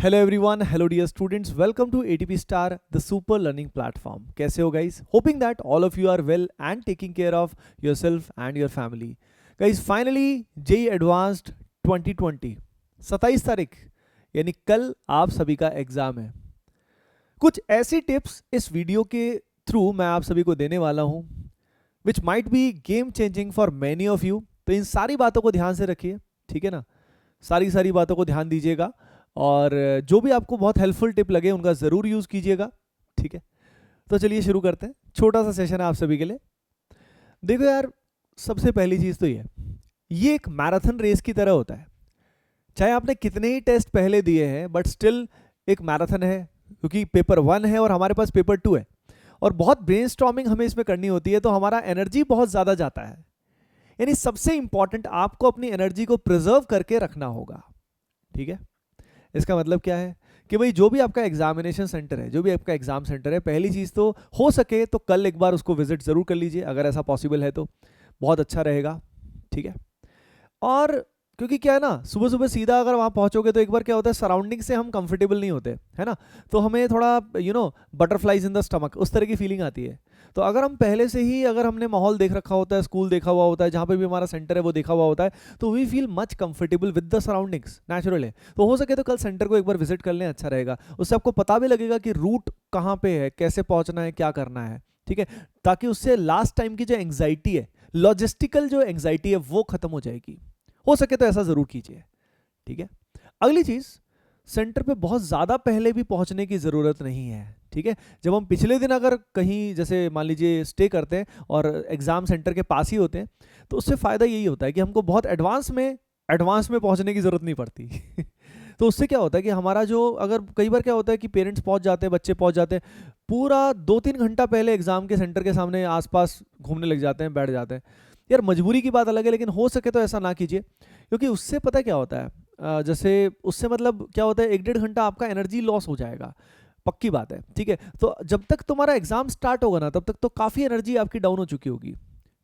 Hello everyone, hello dear students, welcome to ATP star the super learning platform. कैसे हो guys? Hoping that all of you are well and taking care of yourself and your family. Guys finally JEE advanced 2020 27 तारीख यानी कल आप सभी का exam है। कुछ ऐसी टिप्स इस वीडियो के थ्रू मैं आप सभी को देने वाला हूं which might be game changing for many of you. तो इन सारी बातों को ध्यान से रखिए, ठीक है ना? सारी बातों को ध्यान दीजिएगा और जो भी आपको बहुत हेल्पफुल टिप लगे उनका ज़रूर यूज़ कीजिएगा, ठीक है? तो चलिए शुरू करते हैं। छोटा सा सेशन है आप सभी के लिए। देखो यार, सबसे पहली चीज़ तो ये एक मैराथन रेस की तरह होता है। चाहे आपने कितने ही टेस्ट पहले दिए हैं बट स्टिल एक मैराथन है, क्योंकि पेपर 1 है और हमारे पास पेपर 2 है और बहुत ब्रेनस्टॉर्मिंग हमें इसमें करनी होती है, तो हमारा एनर्जी बहुत ज़्यादा जाता है। यानी सबसे इंपॉर्टेंट आपको अपनी एनर्जी को प्रिजर्व करके रखना होगा, ठीक है? इसका मतलब क्या है कि भाई जो भी आपका एग्जामिनेशन सेंटर है, जो भी आपका एग्जाम सेंटर है, पहली चीज़ तो हो सके तो कल एक बार उसको विजिट ज़रूर कर लीजिए, अगर ऐसा पॉसिबल है तो बहुत अच्छा रहेगा, ठीक है? और क्योंकि क्या है ना, सुबह सुबह सीधा अगर वहाँ पहुँचोगे तो एक बार क्या होता है, सराउंडिंग से हम कंफर्टेबल नहीं होते, है ना? तो हमें थोड़ा बटरफ्लाइज इन द स्टमक उस तरह की फीलिंग आती है। तो अगर हम पहले से ही अगर हमने माहौल देख रखा होता है, स्कूल देखा हुआ होता है, जहाँ पे भी हमारा सेंटर है वो देखा हुआ होता है, तो we feel much comfortable with the surroundings naturally. तो हो सके तो कल सेंटर को एक बार विजिट कर लें, अच्छा रहेगा। उससे आपको पता भी लगेगा कि रूट कहाँ पे है, कैसे पहुँचना है, क्या करना है, ठीक है? ताकि उससे लास्ट टाइम की जो एंग्जाइटी है, लॉजिस्टिकल जो एंग्जाइटी है, वो खत्म हो जाएगी। हो सके तो ऐसा ज़रूर कीजिए, ठीक है? अगली चीज़, सेंटर पे बहुत ज़्यादा पहले भी पहुंचने की ज़रूरत नहीं है, ठीक है? जब हम पिछले दिन अगर कहीं जैसे मान लीजिए स्टे करते हैं और एग्ज़ाम सेंटर के पास ही होते हैं, तो उससे फ़ायदा यही होता है कि हमको बहुत एडवांस में पहुंचने की ज़रूरत नहीं पड़ती। तो उससे क्या होता है कि हमारा जो, अगर कई बार क्या होता है कि पेरेंट्स पहुंच जाते हैं, बच्चे पहुंच जाते हैं, पूरा 2-3 घंटा पहले एग्ज़ाम के सेंटर के सामने आसपास घूमने लग जाते हैं, बैठ जाते हैं। यार मजबूरी की बात अलग है, लेकिन हो सके तो ऐसा ना कीजिए, क्योंकि उससे पता क्या होता है, जैसे उससे मतलब क्या होता है, 1-1.5 घंटा आपका एनर्जी लॉस हो जाएगा, पक्की बात है, ठीक है? तो जब तक तुम्हारा एग्जाम स्टार्ट होगा ना, तब तक तो काफ़ी एनर्जी आपकी डाउन हो चुकी होगी,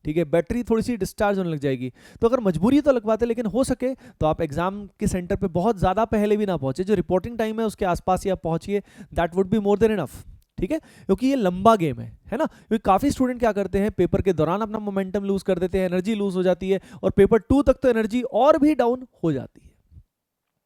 ठीक है? बैटरी थोड़ी सी डिस्चार्ज होने लग जाएगी। तो अगर मजबूरी तो लगवाते, लेकिन हो सके तो आप एग्जाम के सेंटर पे बहुत ज़्यादा पहले भी ना पहुंचे, जो रिपोर्टिंग टाइम है उसके आसपास ही आप पहुंचिए, that would be more than enough, ठीक है? क्योंकि ये लंबा गेम है ना? क्योंकि काफ़ी स्टूडेंट क्या करते हैं, पेपर के दौरान अपना मोमेंटम लूज कर देते हैं, एनर्जी लूज हो जाती है और पेपर 2 तक तो एनर्जी और भी डाउन हो जाती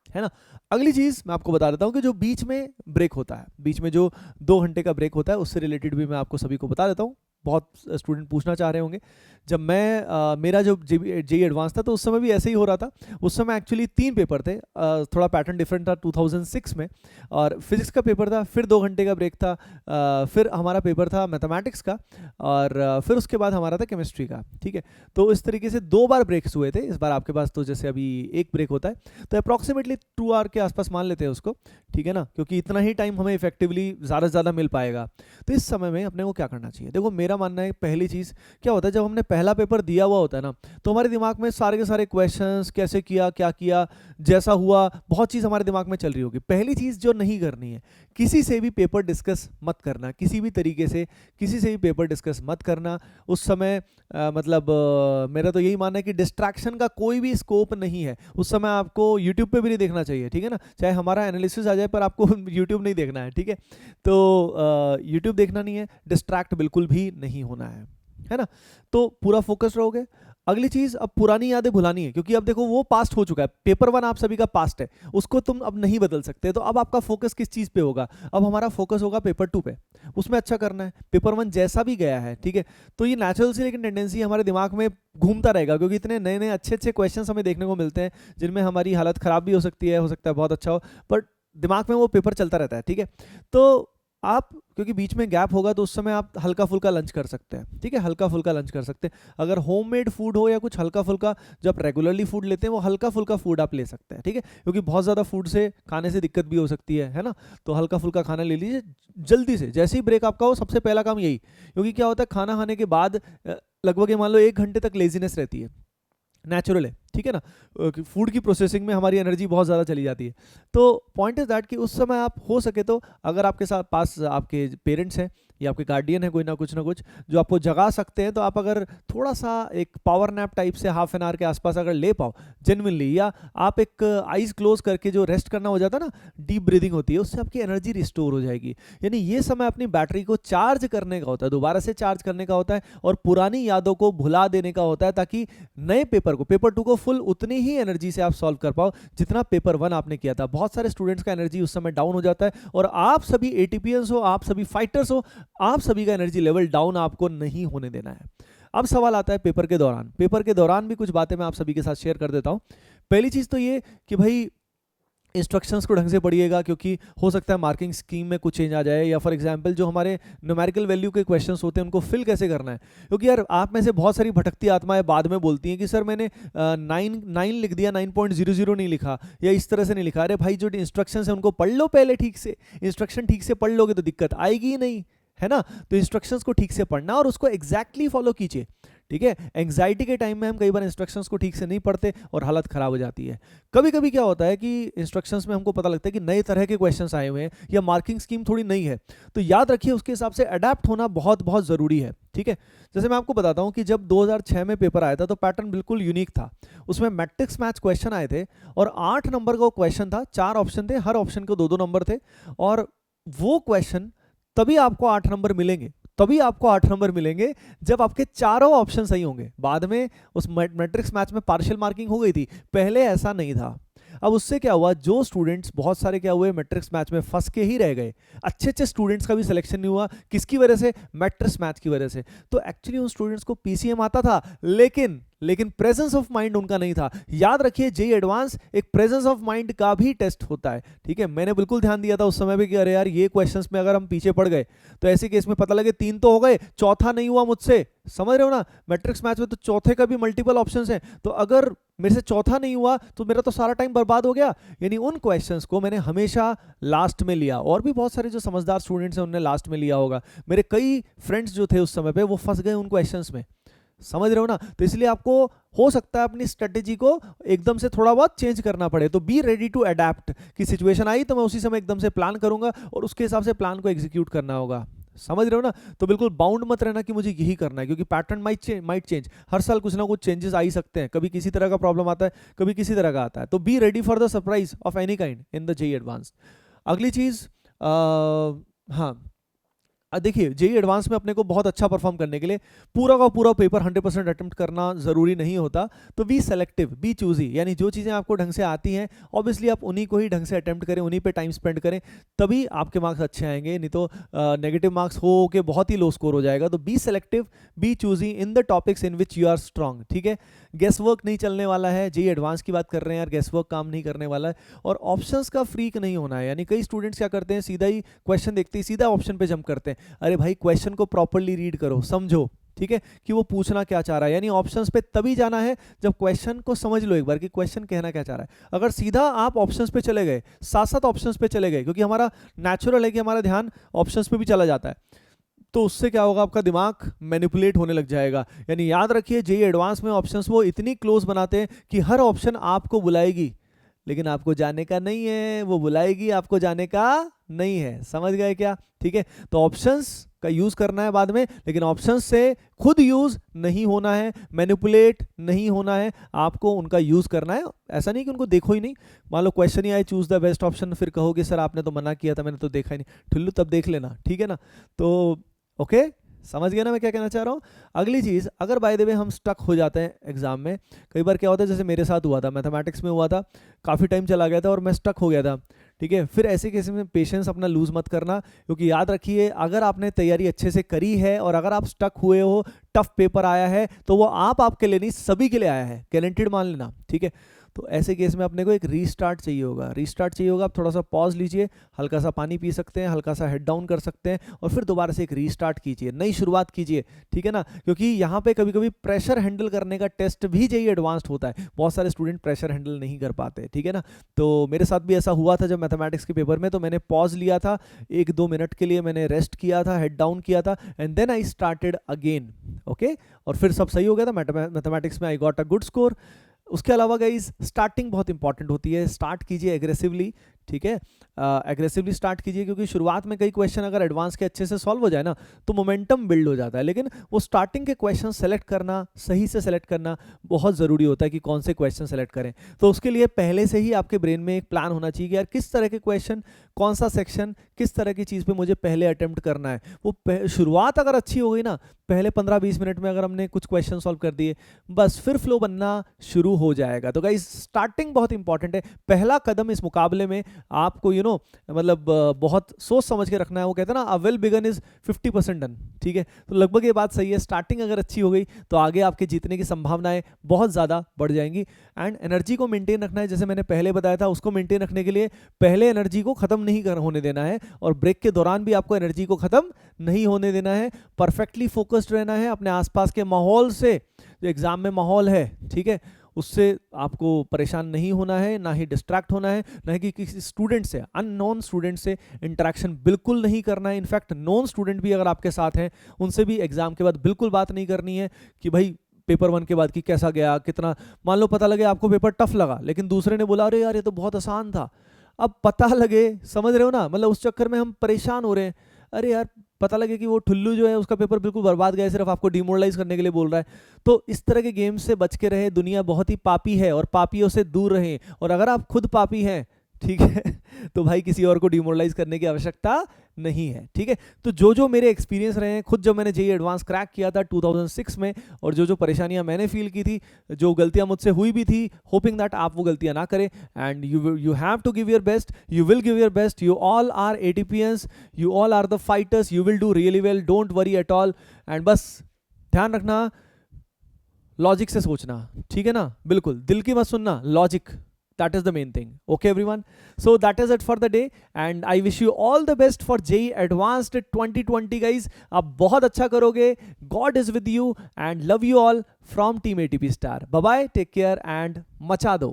है ना? अगली चीज़ मैं आपको बता देता हूँ कि जो बीच में ब्रेक होता है, बीच में जो 2 घंटे का ब्रेक होता है, उससे रिलेटेड भी मैं आपको सभी को बता देता हूँ। बहुत स्टूडेंट पूछना चाह रहे होंगे। जब मैं मेरा जो जेईई एडवांस था, तो उस समय भी ऐसे ही हो रहा था। उस समय एक्चुअली 3 पेपर थे, थोड़ा पैटर्न डिफरेंट था 2006 में। और फिजिक्स का पेपर था, फिर 2 घंटे का ब्रेक था, फिर हमारा पेपर था मैथमेटिक्स का, और फिर उसके बाद हमारा था केमिस्ट्री का, ठीक है? तो इस तरीके से 2 बार ब्रेक्स हुए थे। इस बार आपके पास तो जैसे अभी एक ब्रेक होता है, तो अप्रॉक्सीमेटली 2 आवर के आसपास मान लेते हैं उसको, ठीक है ना? क्योंकि इतना ही टाइम हमें इफेक्टिवली ज़्यादा से ज़्यादा मिल पाएगा। तो इस समय में अपने को क्या करना चाहिए? देखो, मेरा मानना है पहली चीज़ क्या होता है, जब हमने पहला पेपर दिया हुआ होता है ना, तो हमारे दिमाग में सारे के सारे क्वेश्चंस, कैसे किया, क्या किया, जैसा हुआ, बहुत चीज़ हमारे दिमाग में चल रही होगी। पहली चीज़ जो नहीं करनी है, किसी से भी पेपर डिस्कस मत करना, किसी भी तरीके से किसी से भी पेपर डिस्कस मत करना उस समय। मेरा तो यही मानना है कि डिस्ट्रैक्शन का कोई भी स्कोप नहीं है उस समय। आपको यूट्यूब पे भी नहीं देखना चाहिए, ठीक है ना? चाहे हमारा एनालिसिस आ जाए पर आपको यूट्यूब नहीं देखना है, ठीक है? तो यूट्यूब देखना नहीं है, डिस्ट्रैक्ट बिल्कुल भी नहीं होना है ना? तो पूरा फोकस रहोगे। अगली चीज, अब पुरानी यादें भुलानी है, क्योंकि अब देखो वो पास्ट हो चुका है। पेपर 1 आप सभी का पास्ट है, उसको तुम अब नहीं बदल सकते। तो अब आपका फोकस किस चीज पे होगा? अब हमारा फोकस होगा पेपर 2 पे, उसमें अच्छा करना है। पेपर 1 जैसा भी गया है, ठीक है? तो ये नेचुरल सी लेकिन टेंडेंसी हमारे दिमाग में घूमता रहेगा, क्योंकि इतने नए नए अच्छे अच्छे क्वेश्चन हमें देखने को मिलते हैं, जिनमें हमारी हालत खराब भी हो सकती है, हो सकता है बहुत अच्छा हो, बट दिमाग में वो पेपर चलता रहता है, ठीक है? तो आप, क्योंकि बीच में गैप होगा, तो उस समय आप हल्का फुल्का लंच कर सकते हैं, ठीक है? हल्का फुल्का लंच कर सकते हैं। अगर होममेड फूड हो या कुछ हल्का फुल्का, जो आप रेगुलरली फूड लेते हैं, वो हल्का फुल्का फूड आप ले सकते हैं, ठीक है? क्योंकि बहुत ज़्यादा फूड से खाने से दिक्कत भी हो सकती है ना? तो हल्का फुल्का खाना ले लीजिए जल्दी से, जैसे ही ब्रेक आपका हो, सबसे पहला काम यही। क्योंकि क्या होता है, खाना खाने के बाद लगभग ये मान लो 1 घंटे तक लेजीनेस रहती है, नेचुरल है, ठीक है ना, फूड की प्रोसेसिंग में हमारी एनर्जी बहुत ज़्यादा चली जाती है। तो पॉइंट इज दैट कि उस समय आप हो सके तो अगर आपके साथ पास आपके पेरेंट्स हैं या आपके गार्डियन है कोई ना कुछ जो आपको जगा सकते हैं, तो आप अगर थोड़ा सा एक पावर नैप टाइप से हाफ एन आवर के आसपास अगर ले पाओ जेन्युइनली, या आप एक आइज क्लोज करके जो रेस्ट करना हो जाता है ना, डीप ब्रीदिंग होती है, उससे आपकी एनर्जी रिस्टोर हो जाएगी। यानी ये समय अपनी बैटरी को चार्ज करने का होता है, दोबारा से चार्ज करने का होता है और पुरानी यादों को भुला देने का होता है, ताकि नए पेपर को, पेपर 2 को फुल उतनी ही एनर्जी से आप सॉल्व कर पाओ जितना पेपर 1 आपने किया था। बहुत सारे स्टूडेंट्स का एनर्जी उस समय डाउन हो जाता है, और आप सभी एटीपीएंस हो, आप सभी फाइटर्स हो, आप सभी का एनर्जी लेवल डाउन आपको नहीं होने देना है। अब सवाल आता है पेपर के दौरान। पेपर के दौरान भी कुछ बातें मैं आप सभी के साथ शेयर कर देता हूं। पहली चीज तो ये कि भाई इंस्ट्रक्शंस को ढंग से पढ़िएगा, क्योंकि हो सकता है मार्किंग स्कीम में कुछ चेंज आ जाए, या फॉर एग्जांपल जो हमारे न्यूमेरिकल वैल्यू के क्वेश्चंस होते हैं उनको फिल कैसे करना है। क्योंकि यार आप में से बहुत सारी भटकती आत्माएं बाद में बोलती हैं कि सर मैंने 9 लिख दिया, 9.00 नहीं लिखा, या इस तरह से नहीं लिखा। अरे भाई जो इंस्ट्रक्शंस है उनको पढ़ लो पहले ठीक से, इंस्ट्रक्शन ठीक से पढ़ लोगे तो दिक्कत आएगी ही नहीं, है ना। तो इंस्ट्रक्शंस को ठीक से पढ़ना और उसको एग्जैक्टली फॉलो कीजिए, ठीक है। एंग्जाइटी के टाइम में हम कई बार इंस्ट्रक्शंस को ठीक से नहीं पढ़ते और हालत खराब हो जाती है। कभी कभी क्या होता है कि इंस्ट्रक्शंस में हमको पता लगता है कि नए तरह के क्वेश्चंस आए हुए हैं या मार्किंग स्कीम थोड़ी नई है, तो याद रखिए उसके हिसाब से अडेप्ट होना बहुत बहुत ज़रूरी है, ठीक है। जैसे मैं आपको बताता हूं कि जब 2006 में पेपर आया था तो पैटर्न बिल्कुल यूनिक था। उसमें मैट्रिक्स मैच क्वेश्चन आए थे और 8 नंबर का क्वेश्चन था, 4 ऑप्शन थे, हर ऑप्शन को 2-2 नंबर थे, और वो क्वेश्चन तभी आपको 8 नंबर मिलेंगे, तभी आपको 8 नंबर मिलेंगे जब आपके चारों ऑप्शन सही होंगे। बाद में उस मैट्रिक्स मैच में पार्शियल मार्किंग हो गई थी, पहले ऐसा नहीं था। अब उससे क्या हुआ, जो स्टूडेंट्स बहुत सारे क्या हुए मैट्रिक्स मैच में फंस के ही रह गए, अच्छे अच्छे स्टूडेंट्स का भी सिलेक्शन नहीं हुआ। किसकी वजह से? मैट्रिक्स मैच की वजह से। तो एक्चुअली उन स्टूडेंट्स को पीसीएम आता था, लेकिन प्रेजेंस ऑफ माइंड उनका नहीं था। याद रखिए जेईई एडवांस एक प्रेजेंस ऑफ माइंड का भी टेस्ट होता है, ठीक है। मैंने बिल्कुल ध्यान दिया था उस समय पे कि अरे यार ये क्वेश्चंस में अगर हम पीछे पड़ गए तो ऐसे केस में पता लगे 3 तो हो गए, चौथा नहीं हुआ मुझसे, समझ रहे हो ना। मैट्रिक्स मैच में तो चौथे का भी मल्टीपल ऑप्शंस हैं, तो अगर मेरे से चौथा नहीं हुआ तो मेरा तो सारा टाइम बर्बाद हो गया। यानी उन क्वेश्चंस को मैंने हमेशा लास्ट में लिया, और भी बहुत सारे जो समझदार स्टूडेंट्स हैं उन्होंने लास्ट में लिया होगा। मेरे कई फ्रेंड्स जो थे उस समय पे वो फंस गए उन क्वेश्चंस में, समझ रहे हो ना। तो इसलिए आपको हो सकता है अपनी स्ट्रेटेजी को एकदम से थोड़ा बहुत चेंज करना पड़े, तो बी रेडी टू अडेप्ट। की सिचुएशन आई तो मैं उसी समय एकदम से प्लान करूंगा और उसके हिसाब से प्लान को एग्जीक्यूट करना होगा, समझ रहे हो ना। तो बिल्कुल बाउंड मत रहना कि मुझे यही करना है, क्योंकि पैटर्न माइट चेंज, हर साल कुछ ना कुछ चेंजेस आ ही सकते हैं। कभी किसी तरह का प्रॉब्लम आता है, कभी किसी तरह का आता है। तो be ready for the surprise of any kind in the JEE advance. अगली चीज, हाँ देखिए जेईई एडवांस में अपने को बहुत अच्छा परफॉर्म करने के लिए पूरा का पूरा पेपर 100% अटेम्प्ट करना जरूरी नहीं होता। तो बी सेलेक्टिव, बी चूजी, यानी जो चीज़ें आपको ढंग से आती हैं ऑब्वियसली आप उन्हीं को ही ढंग से अटेम्प्ट करें, उन्हीं पे टाइम स्पेंड करें, तभी आपके मार्क्स अच्छे आएंगे। नहीं तो नेगेटिव मार्क्स हो के बहुत ही लो स्कोर हो जाएगा। तो be selective, be choosy in the topics in which you are strong, ठीक है। गेस वर्क नहीं चलने वाला है, जेईई एडवांस की बात कर रहे हैं यार, गेस वर्क काम नहीं करने वाला है। और ऑप्शंस का फ्रीक नहीं होना है, यानी कई स्टूडेंट्स क्या करते हैं सीधा ही क्वेश्चन देखते ही सीधा ऑप्शन पे जंप करते हैं। अरे भाई क्वेश्चन को प्रॉपर्ली रीड करो, समझो, ठीक है, कि वो पूछना क्या चाह रहा है। यानी ऑप्शंस पे तभी जाना है जब क्वेश्चन को समझ लो एक बार कि क्वेश्चन कहना क्या चाह रहा है। अगर सीधा आप ऑप्शंस पे चले गए, साथ साथ ऑप्शंस पे चले गए, क्योंकि हमारा नेचुरल है कि हमारा ध्यान ऑप्शंस पे भी चला जाता है, तो उससे क्या होगा, आपका दिमाग मैनिपुलेट होने लग जाएगा। यानी याद रखिए जेईई एडवांस में ऑप्शंस वो इतनी क्लोज बनाते हैं कि हर ऑप्शन आपको बुलाएगी, लेकिन आपको जाने का नहीं है, वो बुलाएगी, आपको जाने का नहीं है। समझ गए क्या? ठीक है, तो ऑप्शंस का यूज करना है बाद में, लेकिन ऑप्शंस से खुद यूज नहीं होना है, मैनिपुलेट नहीं होना है, आपको उनका यूज करना है। ऐसा नहीं कि उनको देखो ही नहीं, मान लो क्वेश्चन ही आए चूज द बेस्ट ऑप्शन, फिर कहोगे सर आपने तो मना किया था, मैंने तो देखा ही नहीं, ठुल्लू तब देख लेना, ठीक है ना। तो ओके, समझ गया ना मैं क्या कहना चाह रहा हूँ। अगली चीज़, अगर बाय द वे हम स्टक हो जाते हैं एग्जाम में, कई बार क्या होता है, जैसे मेरे साथ हुआ था, मैथमेटिक्स में हुआ था, काफ़ी टाइम चला गया था और मैं स्टक हो गया था, ठीक है। फिर ऐसे केस में पेशेंस अपना लूज मत करना, क्योंकि याद रखिए अगर आपने तैयारी अच्छे से करी है और अगर आप स्टक हुए हो, टफ पेपर आया है, तो वो आपके लिए नहीं सभी के लिए आया है, गारंटीड मान लेना, ठीक है। तो ऐसे केस में अपने को एक रीस्टार्ट चाहिए होगा, आप थोड़ा सा पॉज लीजिए, हल्का सा पानी पी सकते हैं, हल्का सा हेड डाउन कर सकते हैं और फिर दोबारा से एक रीस्टार्ट कीजिए, नई शुरुआत कीजिए, ठीक है ना। क्योंकि यहाँ पे कभी कभी प्रेशर हैंडल करने का टेस्ट भी जेईई एडवांस्ड होता है, बहुत सारे स्टूडेंट प्रेशर हैंडल नहीं कर पाते, ठीक है ना। तो मेरे साथ भी ऐसा हुआ था जब मैथमेटिक्स के पेपर में, तो मैंने पॉज लिया था 1-2 मिनट के लिए, मैंने रेस्ट किया था, हेड डाउन किया था, and then I started again, okay. और फिर सब सही हो गया था, मैथमेटिक्स में I got a good score. उसके अलावा गाइज स्टार्टिंग बहुत इंपॉर्टेंट होती है, स्टार्ट कीजिए एग्रेसिवली, ठीक है, एग्रेसिवली स्टार्ट कीजिए, क्योंकि शुरुआत में कई क्वेश्चन अगर एडवांस के अच्छे से सॉल्व हो जाए ना तो मोमेंटम बिल्ड हो जाता है, लेकिन वो स्टार्टिंग के क्वेश्चन सेलेक्ट करना, सही से सेलेक्ट करना बहुत ज़रूरी होता है कि कौन से क्वेश्चन सेलेक्ट करें। तो उसके लिए पहले से ही आपके ब्रेन में एक प्लान होना चाहिए कि यार किस तरह के क्वेश्चन, कौन सा सेक्शन, किस तरह की चीज़ पे मुझे पहले अटेम्प्ट करना है। वो शुरुआत अगर अच्छी हो गई ना, पहले 15-20 मिनट में अगर हमने कुछ क्वेश्चन सॉल्व कर दिए, बस फिर फ्लो बनना शुरू हो जाएगा। तो गाइस स्टार्टिंग बहुत इंपॉर्टेंट है। पहला कदम इस मुकाबले में आपको मतलब बहुत सोच समझ के रखना है। वो कहते हैं ना, a well begun is 50% done, ठीक है। तो लगभग ये बात सही है, स्टार्टिंग अगर अच्छी हो गई तो आगे आपके जीतने की संभावनाएं बहुत ज़्यादा बढ़ जाएंगी। एंड एनर्जी को मेंटेन रखना है, जैसे मैंने पहले बताया था, उसको मेंटेन रखने के लिए पहले एनर्जी को खत्म नहीं होने देना है, और ब्रेक के दौरान भी आपको एनर्जी को खत्म नहीं होने देना है। परफेक्टली फोकस्ड रहना है, अपने आसपास के माहौल से, जो एग्जाम में माहौल है, ठीक है, उससे आपको परेशान नहीं होना है, ना ही डिस्ट्रैक्ट होना है, ना ही किसी स्टूडेंट से, अननोन स्टूडेंट से इंटरेक्शन बिल्कुल नहीं करना है। इनफैक्ट नॉन स्टूडेंट भी अगर आपके साथ हैं, उनसे भी एग्जाम के बाद बिल्कुल बात नहीं करनी है कि भाई पेपर 1 के बाद कि कैसा गया, कितना, मान लो पता लगे आपको पेपर टफ लगा, लेकिन दूसरे ने बोला अरे यार ये तो बहुत आसान था। अब पता लगे, समझ रहे हो ना, मतलब उस चक्कर में हम परेशान हो रहे हैं, अरे यार पता लगे कि वो ठुल्लू जो है उसका पेपर बिल्कुल बर्बाद गया, सिर्फ आपको डिमोरलाइज करने के लिए बोल रहा है। तो इस तरह के गेम से बच के रहे, दुनिया बहुत ही पापी है और पापियों से दूर रहें। और अगर आप खुद पापी हैं, ठीक है, तो भाई किसी और को डिमोरलाइज करने की आवश्यकता नहीं है, ठीक है। तो जो जो मेरे एक्सपीरियंस रहे हैं, खुद जब मैंने जेईई एडवांस क्रैक किया था 2006 में, और जो जो परेशानियां मैंने फील की थी, जो गलतियां मुझसे हुई भी थी, होपिंग दैट आप वो गलतियां ना करें। And you have to give your best, you will give your best, you all are एटीपीएंस, you all are the fighters, you will do really well, don't worry at all. And बस ध्यान रखना, logic से सोचना, ठीक है ना, बिल्कुल दिल की मत सुनना, logic, that is the main thing. Okay everyone, so that is it for the day and I wish you all the best for JEE Advanced 2020 guys. आप बहुत अच्छा करोगे, God is with you and love you all from Team ATP Star. Bye bye, take care and मचा दो।